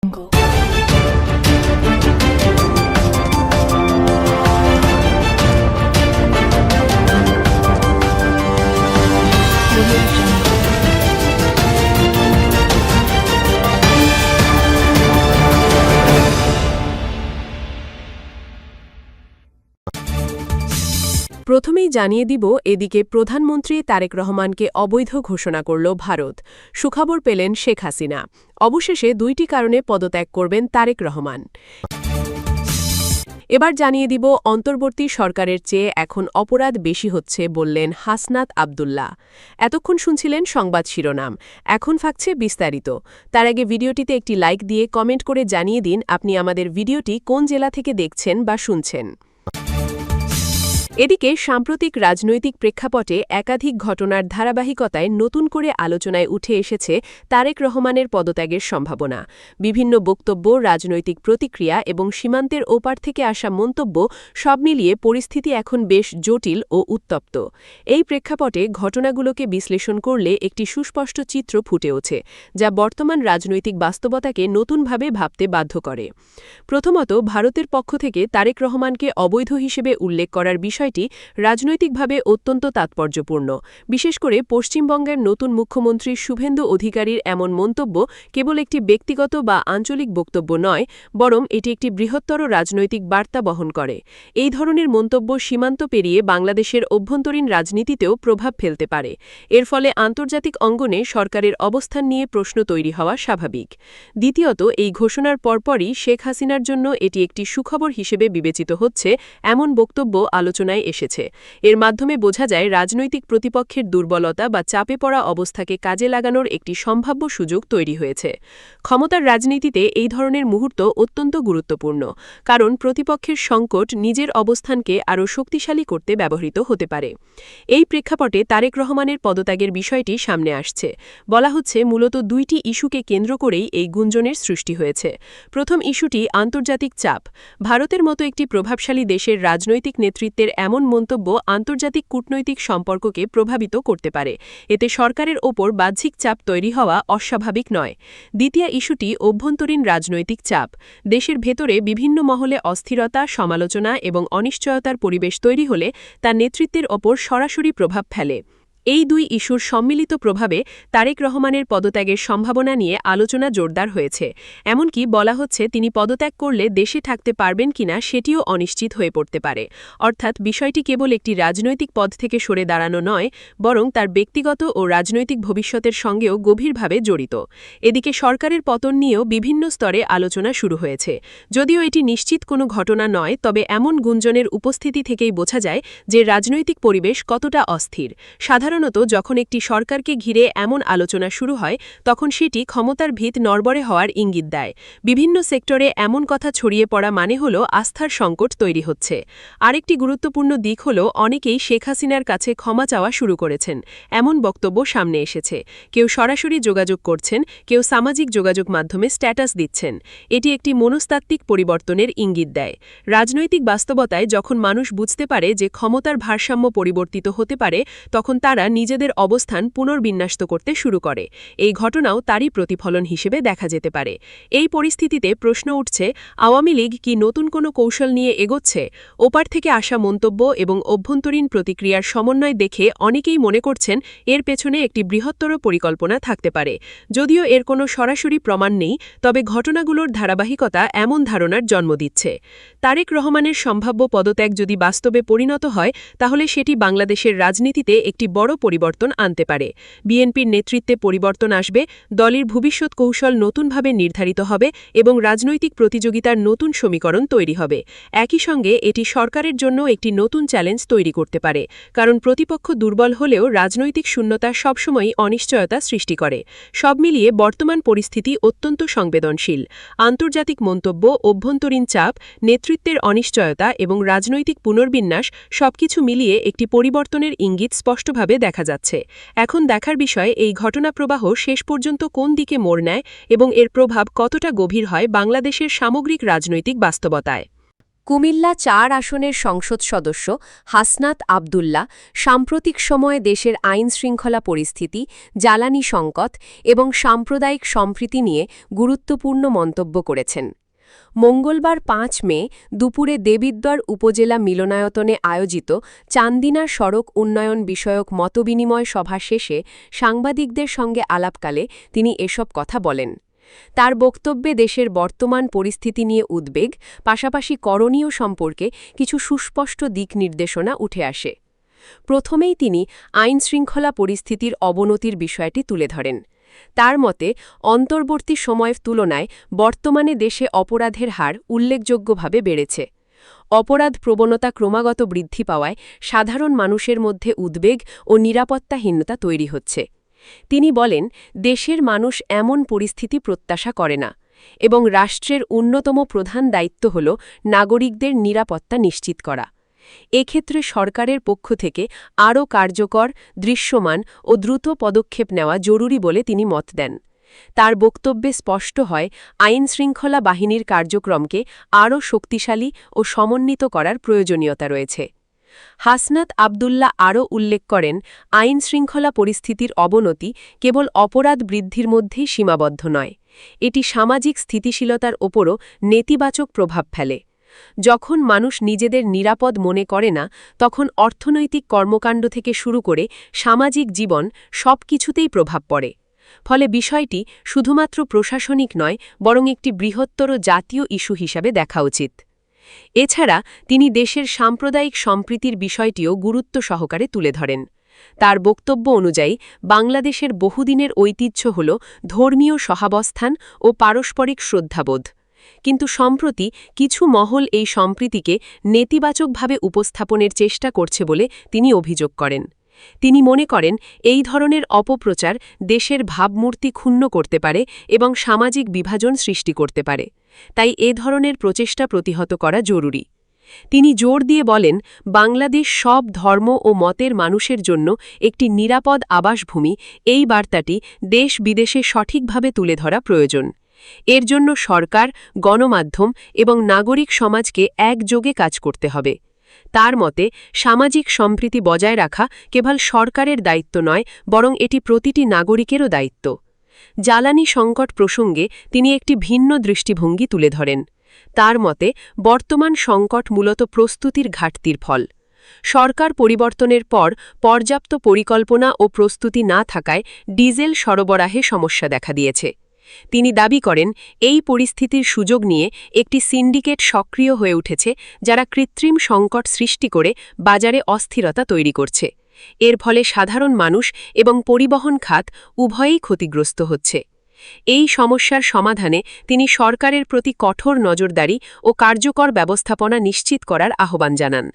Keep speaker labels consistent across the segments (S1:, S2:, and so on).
S1: jungle. Audio jungle.
S2: প্রথমেই জানিয়ে দিব, এদিকে প্রধানমন্ত্রী তারেক রহমানকে অবৈধ ঘোষণা করল ভারত। সুখবর পেলেন শেখ হাসিনা। অবশেষে ২টি কারণে পদত্যাগ করবেন তারেক রহমান। এবার জানিয়ে দিব, অন্তর্বর্তী সরকারের চেয়ে এখন অপরাধ বেশি হচ্ছে বললেন হাসনাত আব্দুল্লাহ। এতক্ষণ শুনছিলেন সংবাদ শিরোনাম, এখন থাকছে বিস্তারিত। তার আগে ভিডিওটিতে একটি লাইক দিয়ে কমেন্ট করে জানিয়ে দিন আপনি আমাদের ভিডিওটি কোন জেলা থেকে দেখছেন বা শুনছেন। এদিকে সাম্প্রতিক রাজনৈতিক প্রেক্ষাপটে একাধিক ঘটনার ধারাবাহিকতায় নতুন করে আলোচনায় উঠে এসেছে তারেক রহমানের পদত্যাগের সম্ভাবনা। বিভিন্ন বক্তব্য, রাজনৈতিক প্রতিক্রিয়া এবং সীমান্তের ওপার থেকে আসা মন্তব্য সব মিলিয়ে পরিস্থিতি এখন বেশ জটিল ও উত্তপ্ত। এই প্রেক্ষাপটে ঘটনাগুলোকে বিশ্লেষণ করলে একটি সুস্পষ্ট চিত্র ফুটে ওঠে, যা বর্তমান রাজনৈতিক বাস্তবতাকে নতুনভাবে ভাবতে বাধ্য করে। প্রথমত, ভারতের পক্ষ থেকে তারেক রহমানকে অবৈধ হিসেবে উল্লেখ করার বিষয়টি রাজনৈতিকভাবে অত্যন্ত তাৎপর্যপূর্ণ। বিশেষ করে পশ্চিমবঙ্গের নতুন মুখ্যমন্ত্রী শুভেন্দু অধিকারীর এমন মন্তব্য কেবল একটি ব্যক্তিগত বা আঞ্চলিক বক্তব্য নয়, বরং এটি একটি বৃহত্তর রাজনৈতিক বার্তা বহন করে। এই ধরনের মন্তব্য সীমান্ত পেরিয়ে বাংলাদেশের অভ্যন্তরীণ রাজনীতিতেও প্রভাব ফেলতে পারে। এর ফলে আন্তর্জাতিক অঙ্গনে সরকারের অবস্থান নিয়ে প্রশ্ন তৈরি হওয়া স্বাভাবিক। দ্বিতীয়ত, এই ঘোষণার পরপরই শেখ হাসিনার জন্য এটি একটি সুখবর হিসেবে বিবেচিত হচ্ছে এমন বক্তব্য আলোচনায় এসেছে। এর মাধ্যমে বোঝা যায় রাজনৈতিক প্রতিপক্ষের দুর্বলতা বা চাপে পড়া অবস্থাকে কাজে লাগানোর একটি সম্ভাব্য সুযোগ তৈরি হয়েছে। ক্ষমতার রাজনীতিতে এই ধরনের মুহূর্ত অত্যন্ত গুরুত্বপূর্ণ, কারণ প্রতিপক্ষের সংকট নিজের অবস্থানকে আরও শক্তিশালী করতে ব্যবহৃত হতে পারে। এই প্রেক্ষাপটে তারেক রহমানের পদত্যাগের বিষয়টি সামনে আসছে। বলা হচ্ছে মূলত ২টি ইস্যুকে কেন্দ্র করেই এই গুঞ্জনের সৃষ্টি হয়েছে। প্রথম ইস্যুটি আন্তর্জাতিক চাপ। ভারতের মতো একটি প্রভাবশালী দেশের রাজনৈতিক নেতৃত্বের এমন মন্তব্য আন্তর্জাতিক কূটনৈতিক সম্পর্ককে প্রভাবিত করতে পারে। এতে সরকারের ওপর বাহ্যিক চাপ তৈরি হওয়া অস্বাভাবিক নয়। দ্বিতীয় ইস্যুটি অভ্যন্তরীণ রাজনৈতিক চাপ। দেশের ভেতরে বিভিন্ন মহলে অস্থিরতা, সমালোচনা এবং অনিশ্চয়তার পরিবেশ তৈরি হলে তা নেতৃত্বের ওপর সরাসরি প্রভাব ফেলে। এই দুই ইস্যুর সম্মিলিত প্রভাবে তারেক রহমানের পদত্যাগের সম্ভাবনা নিয়ে আলোচনা জোরদার হয়েছে। এমনকি বলা হচ্ছে তিনি পদত্যাগ করলে দেশে থাকতে পারবেন কিনা সেটিও অনিশ্চিত হয়ে পড়তে পারে। অর্থাৎ বিষয়টি কেবল একটি রাজনৈতিক পদ থেকে সরে দাঁড়ানো নয়, বরং তার ব্যক্তিগত ও রাজনৈতিক ভবিষ্যতের সঙ্গেও গভীরভাবে জড়িত। এদিকে সরকারের পতন নিয়েও বিভিন্ন স্তরে আলোচনা শুরু হয়েছে। যদিও এটি নিশ্চিত কোনো ঘটনা নয়, তবে এমন গুঞ্জনের উপস্থিতি থেকেই বোঝা যায় যে রাজনৈতিক পরিবেশ কতটা অস্থির। সাধারণত যখন একটি সরকারকে ঘিরে এমন আলোচনা শুরু হয়, তখন সেটি ক্ষমতার ভিত নড়বড়ে হওয়ার ইঙ্গিত দেয়। বিভিন্ন সেক্টরে এমন কথা ছড়িয়ে পড়া মানে হল আস্থার সংকট তৈরি হচ্ছে। আরেকটি গুরুত্বপূর্ণ দিক হল অনেকেই শেখ হাসিনার কাছে ক্ষমা চাওয়া শুরু করেছেন। এমন বক্তব্য সামনে এসেছে। কেউ সরাসরি যোগাযোগ করছেন, কেউ সামাজিক যোগাযোগ মাধ্যমে স্ট্যাটাস দিচ্ছেন। এটি একটি মনস্তাত্ত্বিক পরিবর্তনের ইঙ্গিত দেয়। রাজনৈতিক বাস্তবতায় যখন মানুষ বুঝতে পারে যে ক্ষমতার ভারসাম্য পরিবর্তিত হতে পারে, তখন তারা নিজেদের অবস্থান পুনর্বিন্যস্ত করতে শুরু করে। এই ঘটনাও তারই প্রতিফলন হিসেবে দেখা যেতে পারে। এই পরিস্থিতিতে প্রশ্ন উঠছে, আওয়ামী লীগ কি নতুন কোনো কৌশল নিয়ে এগোচ্ছে? ওপার থেকে আসা মন্তব্য এবং অভ্যন্তরীণ প্রতিক্রিয়ার সমন্বয় দেখে অনেকেই মনে করছেন এর পেছনে একটি বৃহত্তর পরিকল্পনা থাকতে পারে। যদিও এর কোনো সরাসরি প্রমাণ নেই, তবে ঘটনাগুলোর ধারাবাহিকতা এমন ধারণার জন্ম দিচ্ছে। তারেক রহমানের সম্ভাব্য পদত্যাগ যদি বাস্তবে পরিণত হয়, তাহলে সেটি বাংলাদেশের রাজনীতিতে একটি বড় পরিবর্তন আনতে পারে। বিএনপির নেতৃত্বে পরিবর্তন আসবে, দলের ভবিষ্যৎ কৌশল নতুনভাবে নির্ধারিত হবে এবং রাজনৈতিক প্রতিযোগিতার নতুন সমীকরণ তৈরি হবে। একই সঙ্গে এটি সরকারের জন্য একটি নতুন চ্যালেঞ্জ তৈরি করতে পারে, কারণ প্রতিপক্ষ দুর্বল হলেও রাজনৈতিক শূন্যতা সবসময়ই অনিশ্চয়তা সৃষ্টি করে। সব মিলিয়ে বর্তমান পরিস্থিতি অত্যন্ত সংবেদনশীল। আন্তর্জাতিক মন্তব্য, অভ্যন্তরীণ চাপ, নেতৃত্বের অনিশ্চয়তা এবং রাজনৈতিক পুনর্বিন্যাস সবকিছু মিলিয়ে একটি পরিবর্তনের ইঙ্গিত স্পষ্টভাবে দেখা যাচ্ছে। এখন দেখার বিষয় এই ঘটনাপ্রবাহ শেষ পর্যন্ত কোন দিকে মোড় নেয় এবং এর প্রভাব কতটা গভীর হয় বাংলাদেশের সামগ্রিক রাজনৈতিক বাস্তবতায়। কুমিল্লা ৪ আসনের সংসদ সদস্য হাসনাত আবদুল্লাহ সাম্প্রতিক সময়ে দেশের আইনশৃঙ্খলা পরিস্থিতি, জ্বালানি সংকট এবং সাম্প্রদায়িক সম্প্রীতি নিয়ে গুরুত্বপূর্ণ মন্তব্য করেছেন। মঙ্গলবার ৫ মে দুপুরে দেবিদ্বার উপজেলা মিলনায়তনে আয়োজিত চান্দিনা সড়ক উন্নয়ন বিষয়ক মতবিনিময় সভা শেষে সাংবাদিকদের সঙ্গে আলাপকালে তিনি এসব কথা বলেন। তার বক্তব্যে দেশের বর্তমান পরিস্থিতি নিয়ে উদ্বেগ, পাশাপাশি করণীয় সম্পর্কে কিছু সুস্পষ্ট দিক নির্দেশনা উঠে আসে। প্রথমেই তিনি আইনশৃঙ্খলা পরিস্থিতির অবনতির বিষয়টি তুলে ধরেন। তার মতে, অন্তর্বর্তী সময়ের তুলনায় বর্তমানে দেশে অপরাধের হার উল্লেখযোগ্যভাবে বেড়েছে। অপরাধ প্রবণতা ক্রমাগত বৃদ্ধি পাওয়ায় সাধারণ মানুষের মধ্যে উদ্বেগ ও নিরাপত্তাহীনতা তৈরি হচ্ছে। তিনি বলেন, দেশের মানুষ এমন পরিস্থিতি প্রত্যাশা করে না এবং রাষ্ট্রের অন্যতম প্রধান দায়িত্ব হল নাগরিকদের নিরাপত্তা নিশ্চিত করা। এক্ষেত্রে সরকারের পক্ষ থেকে আরও কার্যকর, দৃশ্যমান ও দ্রুত পদক্ষেপ নেওয়া জরুরি বলে তিনি মত দেন। তার বক্তব্যে স্পষ্ট হয়, আইনশৃঙ্খলা বাহিনীর কার্যক্রমকে আরও শক্তিশালী ও সমন্বিত করার প্রয়োজনীয়তা রয়েছে। হাসনাত আবদুল্লাহ আরও উল্লেখ করেন, আইনশৃঙ্খলা পরিস্থিতির অবনতি কেবল অপরাধ বৃদ্ধির মধ্যেই সীমাবদ্ধ নয়, এটি সামাজিক স্থিতিশীলতার ওপরও নেতিবাচক প্রভাব ফেলে। যখন মানুষ নিজেদের নিরাপদ মনে করে না, তখন অর্থনৈতিক কর্মকাণ্ড থেকে শুরু করে সামাজিক জীবন সবকিছুতেই প্রভাব পড়ে। ফলে বিষয়টি শুধুমাত্র প্রশাসনিক নয়, বরং একটি বৃহত্তর জাতীয় ইস্যু হিসাবে দেখা উচিত। এছাড়া তিনি দেশের সাম্প্রদায়িক সম্প্রীতির বিষয়টিও গুরুত্ব সহকারে তুলে ধরেন। তার বক্তব্য অনুযায়ী, বাংলাদেশের বহুদিনের ঐতিহ্য হল ধর্মীয় সহাবস্থান ও পারস্পরিক শ্রদ্ধাবোধ। কিন্তু সম্প্রতি কিছু মহল এই সম্প্রীতিকে নেতিবাচকভাবে উপস্থাপনের চেষ্টা করছে বলে তিনি অভিযোগ করেন। তিনি মনে করেন, এই ধরনের অপপ্রচার দেশের ভাবমূর্তি ক্ষুণ্ণ করতে পারে এবং সামাজিক বিভাজন সৃষ্টি করতে পারে। তাই এ ধরনের প্রচেষ্টা প্রতিহত করা জরুরি। তিনি জোর দিয়ে বলেন, বাংলাদেশ সব ধর্ম ও মতের মানুষের জন্য একটি নিরাপদ আবাসভূমি, এই বার্তাটি দেশ বিদেশে সঠিকভাবে তুলে ধরা প্রয়োজন। এর জন্য সরকার, গণমাধ্যম এবং নাগরিক সমাজকে একযোগে কাজ করতে হবে। তার মতে, সামাজিক সম্প্রীতি বজায় রাখা কেবল সরকারের দায়িত্ব নয়, বরং এটি প্রতিটি নাগরিকেরও দায়িত্ব। জ্বালানি সংকট প্রসঙ্গে তিনি একটি ভিন্ন দৃষ্টিভঙ্গি তুলে ধরেন। তার মতে, বর্তমান সংকট মূলত প্রস্তুতির ঘাটতির ফল। সরকার পরিবর্তনের পর পর্যাপ্ত পরিকল্পনা ও প্রস্তুতি না থাকায় ডিজেল সরবরাহে সমস্যা দেখা দিয়েছে। তিনি দাবি করেন, এই পরিস্থিতির সুযোগ নিয়ে একটি সিন্ডিকেট সক্রিয় হয়ে উঠেছে, যারা কৃত্রিম সংকট সৃষ্টি করে বাজারে অস্থিরতা তৈরি করছে। এর ফলে সাধারণ মানুষ এবং পরিবহন খাত উভয়েই ক্ষতিগ্রস্ত হচ্ছে। এই সমস্যার সমাধানে তিনি সরকারের প্রতি কঠোর নজরদারি ও কার্যকর ব্যবস্থাপনা নিশ্চিত করার আহ্বান জানান।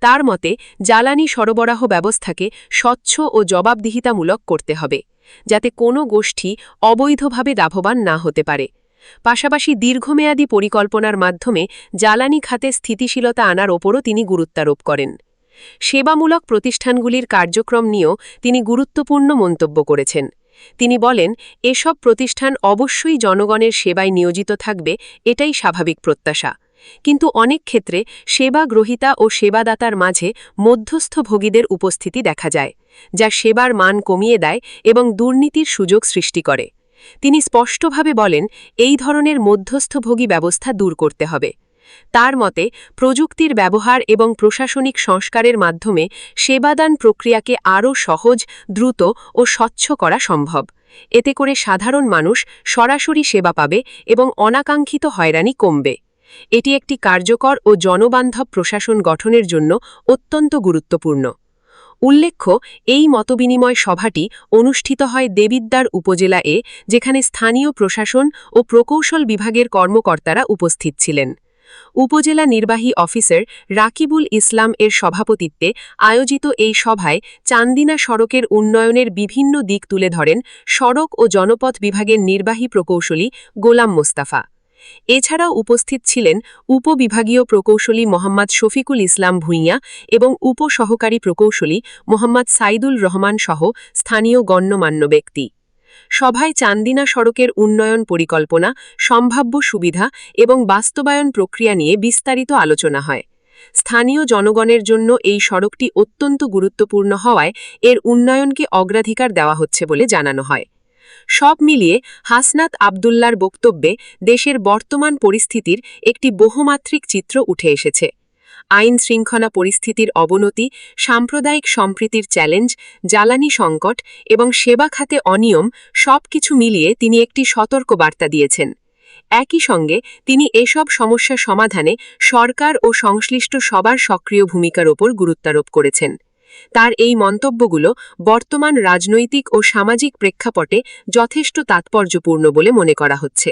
S2: তার মতে, জ্বালানি সরবরাহ ব্যবস্থাকে স্বচ্ছ ও জবাবদিহিতামূলক করতে হবে, যাতে কোনো গোষ্ঠী অবৈধভাবে লাভবান না হতে পারে। পাশাপাশি দীর্ঘমেয়াদী পরিকল্পনার মাধ্যমে জ্বালানি খাতে স্থিতিশীলতা আনার ওপরও তিনি গুরুত্বারোপ করেন। সেবামূলক প্রতিষ্ঠানগুলির কার্যক্রম নিয়েও তিনি গুরুত্বপূর্ণ মন্তব্য করেছেন। তিনি বলেন, এসব প্রতিষ্ঠান অবশ্যই জনগণের সেবায় নিয়োজিত থাকবে, এটাই স্বাভাবিক প্রত্যাশা। কিন্তু অনেক ক্ষেত্রে সেবা গ্রহীতা ও সেবাদাতার মাঝে মধ্যস্থভোগীদের উপস্থিতি দেখা যায়, যা সেবার মান কমিয়ে দেয় এবং দুর্নীতির সুযোগ সৃষ্টি করে। তিনি স্পষ্টভাবে বলেন, এই ধরনের মধ্যস্থভোগী ব্যবস্থা দূর করতে হবে। তার মতে, প্রযুক্তির ব্যবহার এবং প্রশাসনিক সংস্কারের মাধ্যমে সেবাদান প্রক্রিয়াকে আরও সহজ, দ্রুত ও স্বচ্ছ করা সম্ভব। এতে করে সাধারণ মানুষ সরাসরি সেবা পাবে এবং অনাকাঙ্ক্ষিত হয়রানি কমবে। এটি একটি কার্যকর ও জনবান্ধব প্রশাসন গঠনের জন্য অত্যন্ত গুরুত্বপূর্ণ। উল্লেখ্য, এই মতবিনিময় সভাটি অনুষ্ঠিত হয় দেবিদ্বার উপজেলা এ, যেখানে স্থানীয় প্রশাসন ও প্রকৌশল বিভাগের কর্মকর্তারা উপস্থিত ছিলেন। উপজেলা নির্বাহী অফিসার রাকিবুল ইসলাম এর সভাপতিত্বে আয়োজিত এই সভায় চান্দিনা সড়কের উন্নয়নের বিভিন্ন দিক তুলে ধরেন সড়ক ও জনপথ বিভাগের নির্বাহী প্রকৌশলী গোলাম মোস্তাফা। এছাড়াও উপস্থিত ছিলেন উপবিভাগীয় প্রকৌশলী মোহাম্মদ শফিকুল ইসলাম ভূঁইয়া এবং উপসহকারী প্রকৌশলী মোহাম্মদ সাইদুল রহমান সহ স্থানীয় গণ্যমান্য ব্যক্তি। সভায় চান্দিনা সড়কের উন্নয়ন পরিকল্পনা, সম্ভাব্য সুবিধা এবং বাস্তবায়ন প্রক্রিয়া নিয়ে বিস্তারিত আলোচনা হয়। স্থানীয় জনগণের জন্য এই সড়কটি অত্যন্ত গুরুত্বপূর্ণ হওয়ায় এর উন্নয়নকে অগ্রাধিকার দেওয়া হচ্ছে বলে জানানো হয়। সব মিলিয়ে হাসনাত আবদুল্লার বক্তব্যে দেশের বর্তমান পরিস্থিতির একটি বহুমাত্রিক চিত্র উঠে এসেছে। আইন শৃঙ্খলা পরিস্থিতির অবনতি, সাম্প্রদায়িক সম্প্রীতির চ্যালেঞ্জ, জ্বালানি সংকট এবং সেবা খাতে অনিয়ম সবকিছু মিলিয়ে তিনি একটি সতর্ক বার্তা দিয়েছেন। একই সঙ্গে তিনি এসব সমস্যা সমাধানে সরকার ও সংশ্লিষ্ট সবার সক্রিয় ভূমিকার ওপর গুরুত্বারোপ করেছেন। তার এই মন্তব্যগুলো বর্তমান রাজনৈতিক ও সামাজিক প্রেক্ষাপটে যথেষ্ট তাৎপর্যপূর্ণ বলে মনে করা হচ্ছে।